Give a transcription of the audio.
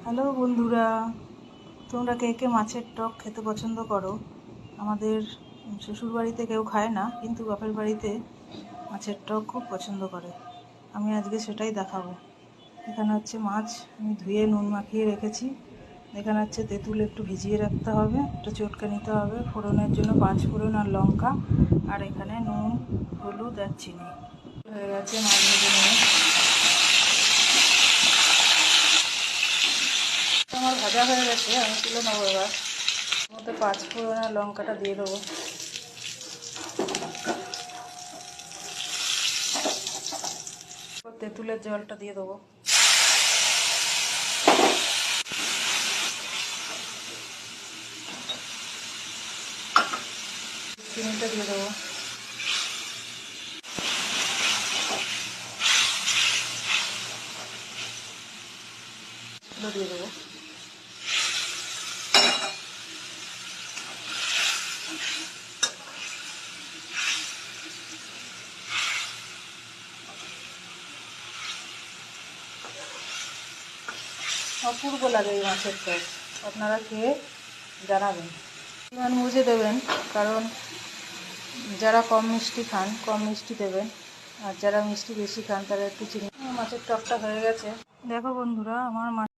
Hello বন্ধুরা, তোমরা কে কে মাছের টক খেতে পছন্দ করো? আমাদের শ্বশুরবাড়িতে কেউ খায় না, কিন্তু বাপের বাড়িতে মাছের টক খুব পছন্দ করে। আমি আজকে সেটাই দেখাবো। এখানে হচ্ছে মাছ আমি ধুয়ে নুন মাখিয়ে রেখেছি। এখানে হচ্ছে তেঁতুল একটু ভিজিয়ে রাখতে হবে, একটু চটকে নিতে হবে ফোড়নের জন্য, 5 ফোড়ন আর লঙ্কা। আর এখানে নুন, হলুদ আর চিনি হয়ে গেছে। মাছ ভেজে নিয়ে আমার ভাজা হয়ে গেছে, আমি তুলে নেবো। এবার মধ্যে 5 ফোড়ন আর লঙ্কাটা দিয়ে দেবো। তেঁতুলের জলটা দিয়ে দেবো। চিনিটা দিয়ে দেবো। দিয়ে দেবো। অপূর্ব লাগে এই মাছের টক। আপনারা খেয়ে জানাবেন। পরিমাণ বুঝে দেবেন, কারণ যারা কম মিষ্টি খান কম মিষ্টি দেবেন, আর যারা মিষ্টি বেশি খান তারা একটু চিনি। মাছের টকটা হয়ে গেছে। দেখো বন্ধুরা, আমার